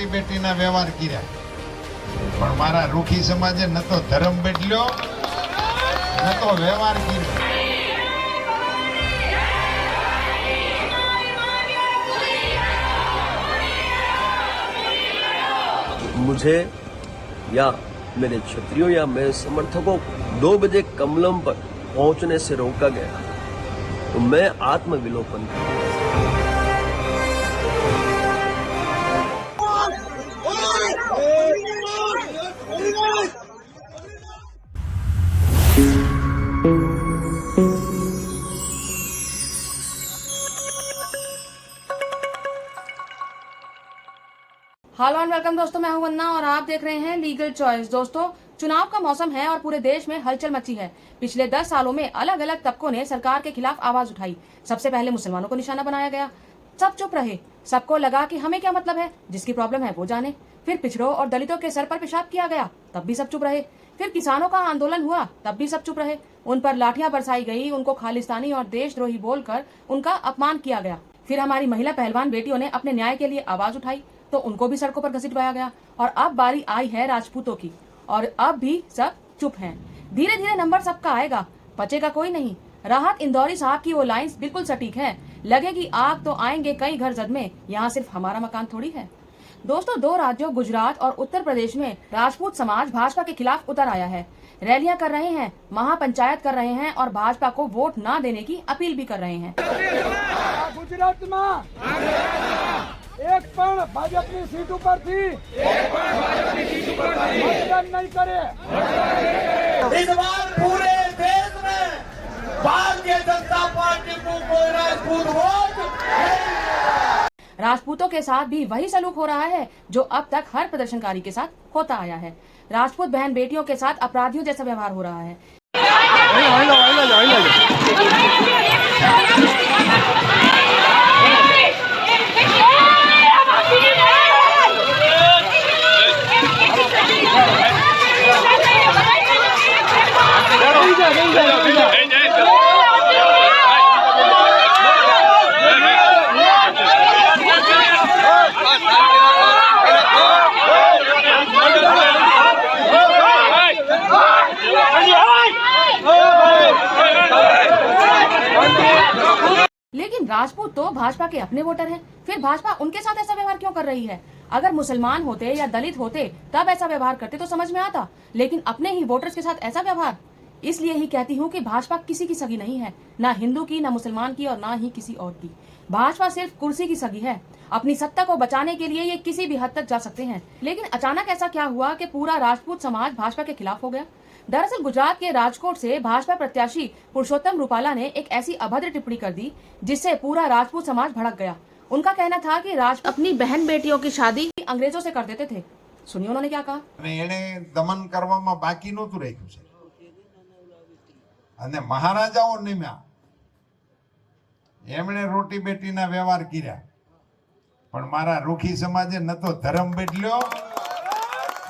रोटी बेटीना व्यवहार कर्या पण मारा रूखी समाजे न तो धर्म बदल्यो न तो व्यवहार कर्यो। मुझे या मेरे क्षत्रियों या मेरे समर्थकों 2 बजे कमलम पर पहुंचने से रोका गया तो मैं आत्मविलोपन करूं। हेलो एंड वेलकम दोस्तों, मैं हूं वंदना और आप देख रहे हैं लीगल चॉइस। दोस्तों, चुनाव का मौसम है और पूरे देश में हलचल मची है। पिछले 10 सालों में अलग अलग तबकों ने सरकार के खिलाफ आवाज उठाई। सबसे पहले मुसलमानों को निशाना बनाया गया, सब चुप रहे। सबको लगा कि हमें क्या मतलब है, जिसकी प्रॉब्लम है वो जाने। फिर पिछड़ों और दलितों के सर पर पेशाब किया गया, तब भी सब चुप रहे। फिर किसानों का आंदोलन हुआ, तब भी सब चुप रहे। उन पर लाठियां बरसाई गई, उनको खालिस्तानी और देशद्रोही बोलकर उनका अपमान किया गया। फिर हमारी महिला पहलवान बेटियों ने अपने न्याय के लिए आवाज उठाई तो उनको भी सड़कों पर घसीटवाया गया। और अब बारी आई है राजपूतों की, और अब भी सब चुप हैं। धीरे धीरे नंबर सबका आएगा, बचेगा कोई नहीं। राहत इंदौरी साहब की वो लाइंस बिल्कुल सटीक है। लगेगी आग तो आएंगे कई घर जद में, यहाँ सिर्फ हमारा मकान थोड़ी है। दोस्तों, 2 राज्यों गुजरात और उत्तर प्रदेश में राजपूत समाज भाजपा के खिलाफ उतर आया है। रैलियां कर रहे हैं, महापंचायत कर रहे हैं और भाजपा को वोट न देने की अपील भी कर रहे हैं। गुजरात में एक पण भाजपा सीट पर थी, मतदान नहीं करे। इस बार पूरे देश में भारतीय जनता पार्टी को कोई राजपूत वोट। राजपूतों के साथ भी वही सलूक हो रहा है जो अब तक हर प्रदर्शनकारी के साथ होता आया है। राजपूत बहन बेटियों के साथ अपराधियों जैसा व्यवहार हो रहा है। लेकिन राजपूत तो भाजपा के अपने वोटर हैं, फिर भाजपा उनके साथ ऐसा व्यवहार क्यों कर रही है? अगर मुसलमान होते या दलित होते तब ऐसा व्यवहार करते तो समझ में आता, लेकिन अपने ही वोटर्स के साथ ऐसा व्यवहार। इसलिए ही कहती हूँ कि भाजपा किसी की सगी नहीं है, ना हिंदू की, ना मुसलमान की और ना ही किसी और की। भाजपा सिर्फ कुर्सी की सगी है। अपनी सत्ता को बचाने के लिए ये किसी भी हद तक जा सकते हैं। लेकिन अचानक ऐसा क्या हुआ कि पूरा राजपूत समाज भाजपा के खिलाफ हो गया? दरअसल गुजरात के राजकोट से भाजपा प्रत्याशी पुरुषोत्तम रूपाला ने एक ऐसी अभद्र टिप्पणी कर दी जिससे पूरा राजपूत समाज भड़क गया। उनका कहना था कि अपनी बहन बेटियों की शादी अंग्रेजों से कर देते थे। सुनिए उन्होंने क्या कहा। दमन करवामां बाकी नहोतुं राख्युं छे अने महाराजाओ निम्या एमणे रोटी बेटीना व्यवहार कर्या पण मारा रूखी समाजे न तो धर्म बदल्यो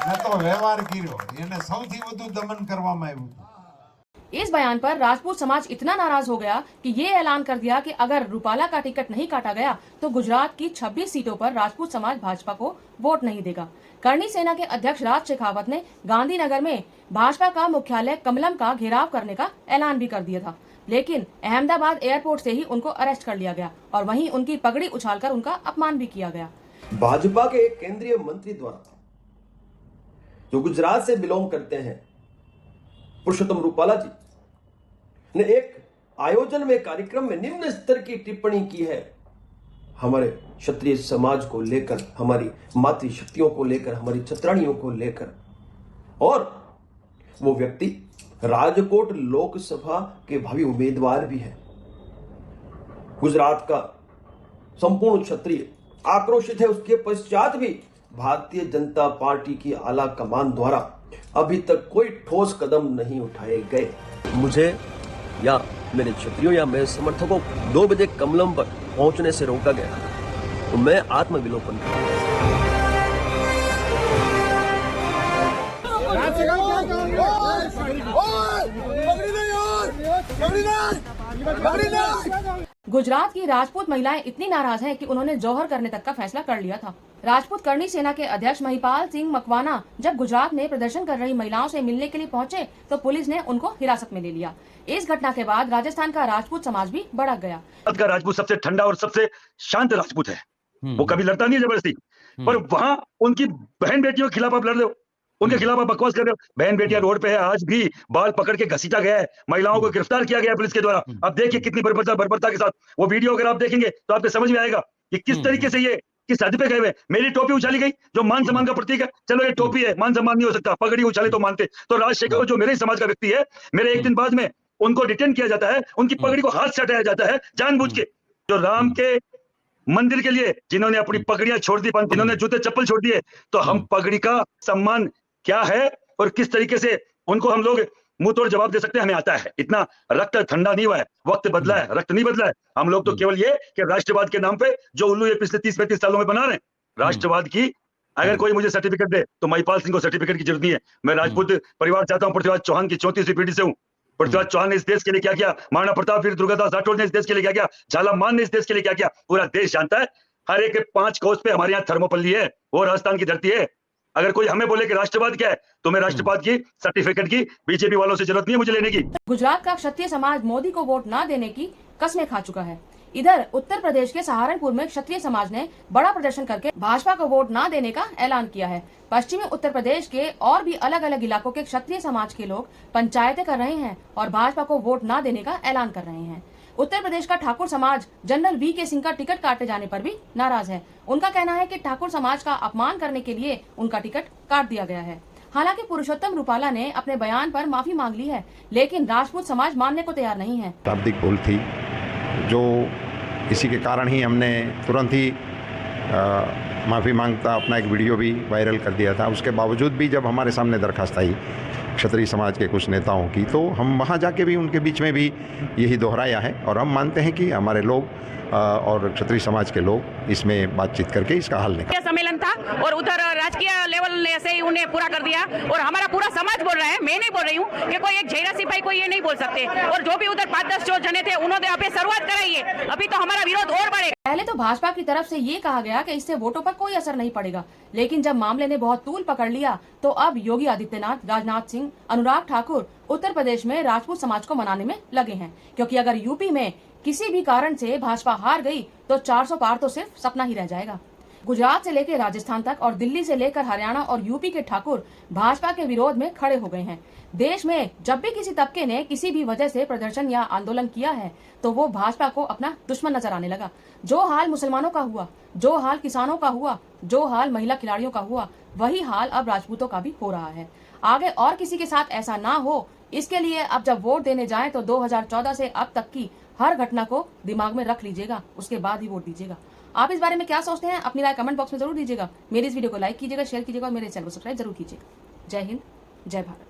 न तो व्यवहार कर्यो। एने सौथी वधु दमन करवामां आव्युं हतुं। इस बयान पर राजपूत समाज इतना नाराज हो गया कि ये ऐलान कर दिया कि अगर रूपाला का टिकट नहीं काटा गया तो गुजरात की 26 सीटों पर राजपूत समाज भाजपा को वोट नहीं देगा। करणी सेना के अध्यक्ष राज शेखावत ने गांधीनगर में भाजपा का मुख्यालय कमलम का घेराव करने का ऐलान भी कर दिया था, लेकिन अहमदाबाद एयरपोर्ट से ही उनको अरेस्ट कर लिया गया और वहीं उनकी पगड़ी उछालकर उनका अपमान भी किया गया। भाजपा के एक केंद्रीय मंत्री द्वारा जो गुजरात से बिलोंग करते हैं, पुरुषोत्तम रूपाला जी ने एक आयोजन में, कार्यक्रम में निम्न स्तर की टिप्पणी की है हमारे क्षत्रिय समाज को लेकर, हमारी मातृशक्तियों को लेकर, हमारी छत्राणियों को लेकर। और वो व्यक्ति राजकोट लोकसभा के भावी उम्मीदवार भी है। गुजरात का संपूर्ण क्षत्रिय आक्रोशित है। उसके पश्चात भी भारतीय जनता पार्टी की आला कमान द्वारा अभी तक कोई ठोस कदम नहीं उठाए गए। मुझे या मेरे क्षत्रियों या मेरे समर्थकों 2 बजे कमलम पर पहुंचने से रोका गया तो मैं आत्मविलोपन करूंगा। गुजरात की राजपूत महिलाएं इतनी नाराज हैं कि उन्होंने जौहर करने तक का फैसला कर लिया था। राजपूत करणी सेना के अध्यक्ष महिपाल सिंह मकवाना जब गुजरात में प्रदर्शन कर रही महिलाओं से मिलने के लिए पहुंचे तो पुलिस ने उनको हिरासत में ले लिया। इस घटना के बाद राजस्थान का राजपूत समाज भी भड़क गया। भारत का राजपूत सबसे ठंडा और सबसे शांत राजपूत है। वो कभी लड़ता नहीं है जबरदस्ती, पर वहां उनकी बहन बेटियों के खिलाफ आप लड़ रहे हो, उनके खिलाफ आप बकवास कर रहे हो। बहन बेटियां रोड पे है, आज भी बाल पकड़ के घसीटा गया है, महिलाओं को गिरफ्तार किया गया है पुलिस के द्वारा। अब देखिए कितनी बर्बरता के साथ वो वीडियो अगर आप देखेंगे तो आपको समझ में आएगा कि किस तरीके से ये किस हद पे गए हुए। मेरी टोपी उछाली गई जो मान सम्मान का प्रतीक है, चलो ये टोपी है, मान सम्मान नहीं हो सकता, पगड़ी उछाले तो मानते। तो राज शेखावत जो मेरे समाज का व्यक्ति है, मेरे एक दिन बाद में उनको डिटेन किया जाता है, उनकी पगड़ी को हाथ से हटाया जाता है जानबूझ के। जो राम के मंदिर के लिए जिन्होंने अपनी पगड़ियां छोड़ दी, जिन्होंने जूते चप्पल छोड़ दिए, तो हम पगड़ी का सम्मान क्या है और किस तरीके से उनको हम लोग मुंह तोड़ जवाब दे सकते हैं, हमें आता है। इतना रक्त ठंडा नहीं हुआ है, वक्त बदला है, रक्त नहीं बदला है। हम लोग तो केवल ये कि राष्ट्रवाद के नाम पे जो उल्लू ये पिछले 30-35 सालों में बना रहे हैं, राष्ट्रवाद की अगर कोई मुझे सर्टिफिकेट दे तो महिपाल सिंह को सर्टिफिकेट की जरूरत नहीं है। मैं राजपूत परिवार चाहता हूँ, पृथ्वीराज चौहान की 34वीं पीढ़ी से हूँ। पृथ्वीराज चौहान ने इस देश के लिए क्या किया, महाराणा प्रताप, वीर दुर्गादास राठौड़ ने इस देश के लिए क्या किया, झाला मान ने इस देश के लिए क्या किया, पूरा देश जानता है। हर एक 5 कोस पे हमारे यहाँ थर्मोपल्ली है, वो राजस्थान की धरती है। अगर कोई हमें बोले कि राष्ट्रवाद क्या है, तो मैं राष्ट्रवाद की सर्टिफिकेट की बीजेपी वालों से जरूरत नहीं है मुझे लेने की। गुजरात का क्षत्रिय समाज मोदी को वोट न देने की कस्में खा चुका है। इधर उत्तर प्रदेश के सहारनपुर में क्षत्रिय समाज ने बड़ा प्रदर्शन करके भाजपा को वोट न देने का ऐलान किया है। पश्चिमी उत्तर प्रदेश के और भी अलग अलग इलाकों के क्षत्रिय समाज के लोग पंचायतें कर रहे हैं और भाजपा को वोट न देने का ऐलान कर रहे हैं। उत्तर प्रदेश का ठाकुर समाज जनरल वी.के. सिंह का टिकट काटे जाने पर भी नाराज है। उनका कहना है कि ठाकुर समाज का अपमान करने के लिए उनका टिकट काट दिया गया है। हालांकि पुरुषोत्तम रूपाला ने अपने बयान पर माफी मांग ली है, लेकिन राजपूत समाज मानने को तैयार नहीं है। शाब्दिक भूल थी, जो इसी के कारण ही हमने तुरंत ही माफ़ी मांगता अपना एक वीडियो भी वायरल कर दिया था। उसके बावजूद भी जब हमारे सामने दरखास्त आई क्षत्रिय समाज के कुछ नेताओं की, तो हम वहाँ जाके भी उनके बीच में भी यही दोहराया है और हम मानते हैं कि हमारे लोग और क्षत्रिय समाज के लोग इसमें बातचीत करके इसका हल निकालेंगे। सम्मेलन था और उधर राजकीय लेवल से ही उन्हें पूरा कर दिया और हमारा पूरा समाज बोल रहा है, मैं नहीं बोल रही हूँ कि कोई एक झेरा सिपाही कोई ये नहीं बोल सकते। और जो भी उधर 5-10 जो जने थे उन्होंने अभी शुरुआत कराई है, अभी तो हमारा विरोध और बढ़ेगा। पहले तो भाजपा की तरफ से ये कहा गया कि इससे वोटों पर कोई असर नहीं पड़ेगा, लेकिन जब मामले ने बहुत तूल पकड़ लिया तो अब योगी आदित्यनाथ, राजनाथ सिंह, अनुराग ठाकुर उत्तर प्रदेश में राजपूत समाज को मनाने में लगे हैं। क्योंकि अगर यूपी में किसी भी कारण से भाजपा हार गई तो 400 पार तो सिर्फ सपना ही रह जाएगा। गुजरात से लेकर राजस्थान तक और दिल्ली से लेकर हरियाणा और यूपी के ठाकुर भाजपा के विरोध में खड़े हो गए हैं। देश में जब भी किसी तबके ने किसी भी वजह से प्रदर्शन या आंदोलन किया है तो वो भाजपा को अपना दुश्मन नजर आने लगा। जो हाल मुसलमानों का हुआ, जो हाल किसानों का हुआ, जो हाल महिला खिलाड़ियों का हुआ, वही हाल अब राजपूतों का भी हो रहा है। आगे और किसी के साथ ऐसा ना हो, इसके लिए अब जब वोट देने जाएं तो 2014 से अब तक की हर घटना को दिमाग में रख लीजिएगा, उसके बाद ही वोट दीजिएगा। आप इस बारे में क्या सोचते हैं, अपनी राय कमेंट बॉक्स में जरूर दीजिएगा। मेरी इस वीडियो को लाइक कीजिएगा, शेयर कीजिएगा और मेरे चैनल को सब्सक्राइब जरूर कीजिएगा। जय हिंद, जय भारत।